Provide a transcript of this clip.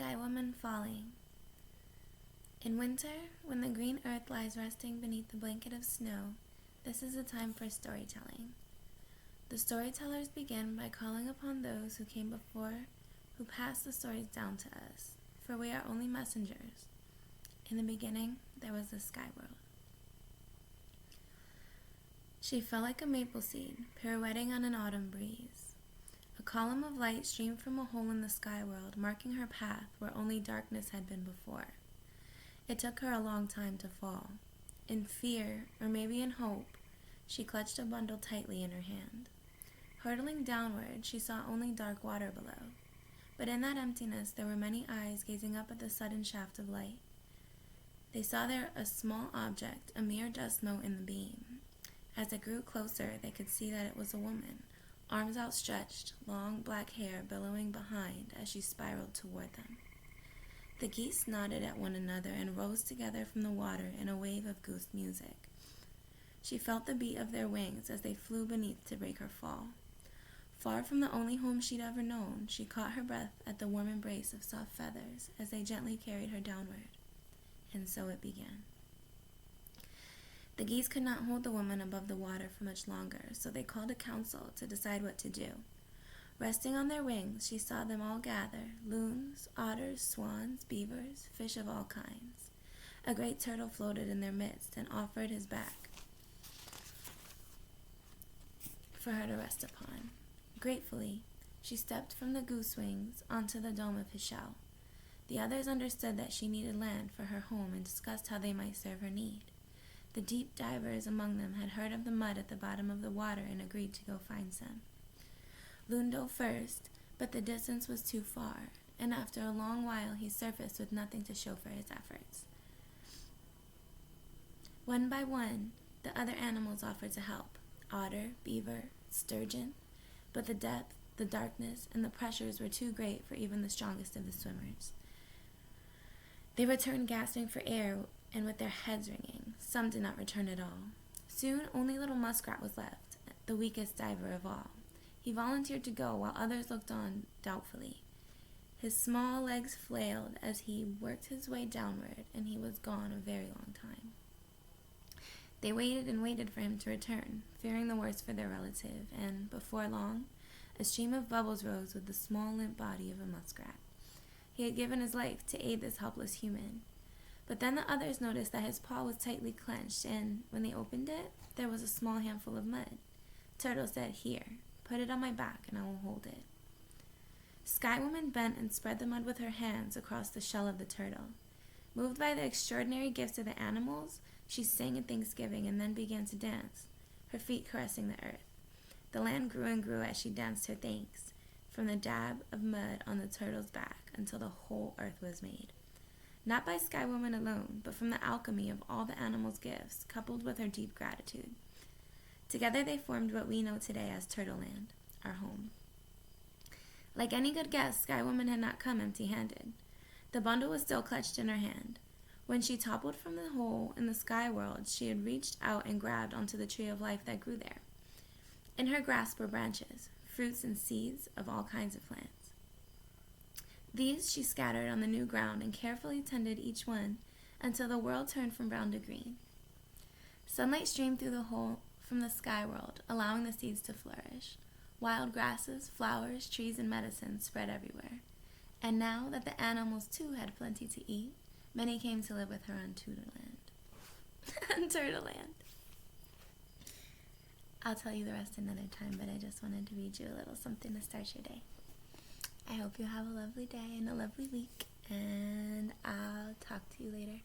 Skywoman Falling. In winter, when the green earth lies resting beneath the blanket of snow, this is a time for storytelling. The storytellers begin by calling upon those who came before, who passed the stories down to us, for we are only messengers. In the beginning, there was the sky world. She fell like a maple seed, pirouetting on an autumn breeze. A column of light streamed from a hole in the sky world, marking her path where only darkness had been before. It took her a long time to fall. In fear, or maybe in hope, she clutched a bundle tightly in her hand. Hurtling downward, she saw only dark water below. But in that emptiness, there were many eyes gazing up at the sudden shaft of light. They saw there a small object, a mere dust mote in the beam. As it grew closer, they could see that it was a woman, arms outstretched, long black hair billowing behind as she spiraled toward them. The geese nodded at one another and rose together from the water in a wave of goose music. She felt the beat of their wings as they flew beneath to break her fall. Far from the only home she'd ever known, she caught her breath at the warm embrace of soft feathers as they gently carried her downward. And so it began. The geese could not hold the woman above the water for much longer, so they called a council to decide what to do. Resting on their wings, she saw them all gather, loons, otters, swans, beavers, fish of all kinds. A great turtle floated in their midst and offered his back for her to rest upon. Gratefully, she stepped from the goose wings onto the dome of his shell. The others understood that she needed land for her home and discussed how they might serve her need. The deep divers among them had heard of the mud at the bottom of the water and agreed to go find some. Loon dove first, but the distance was too far, and after a long while he surfaced with nothing to show for his efforts. One by one, the other animals offered to help: otter, beaver, sturgeon, but the depth, the darkness, and the pressures were too great for even the strongest of the swimmers. They returned gasping for air and with their heads ringing. Some did not return at all. Soon only little Muskrat was left, the weakest diver of all. He volunteered to go while others looked on doubtfully. His small legs flailed as he worked his way downward, and he was gone a very long time. They waited and waited for him to return, fearing the worst for their relative, and before long, a stream of bubbles rose with the small, limp body of a muskrat. He had given his life to aid this helpless human. But then the others noticed that his paw was tightly clenched, and when they opened it, there was a small handful of mud. Turtle said, "Here, put it on my back and I will hold it." Skywoman bent and spread the mud with her hands across the shell of the turtle. Moved by the extraordinary gifts of the animals, she sang a thanksgiving and then began to dance, her feet caressing the earth. The land grew and grew as she danced her thanks, from the dab of mud on the turtle's back until the whole earth was made. Not by Skywoman alone, but from the alchemy of all the animals' gifts, coupled with her deep gratitude. Together they formed what we know today as Turtle Land, our home. Like any good guest, Skywoman had not come empty-handed. The bundle was still clutched in her hand. When she toppled from the hole in the sky world, she had reached out and grabbed onto the tree of life that grew there. In her grasp were branches, fruits and seeds of all kinds of plants. These she scattered on the new ground and carefully tended each one until the world turned from brown to green. Sunlight streamed through the hole from the sky world, allowing the seeds to flourish. Wild grasses, flowers, trees, and medicines spread everywhere. And now that the animals too had plenty to eat, many came to live with her on Tutorland. On Turtleland. I'll tell you the rest another time, but I just wanted to read you a little something to start your day. I hope you have a lovely day and a lovely week, and I'll talk to you later.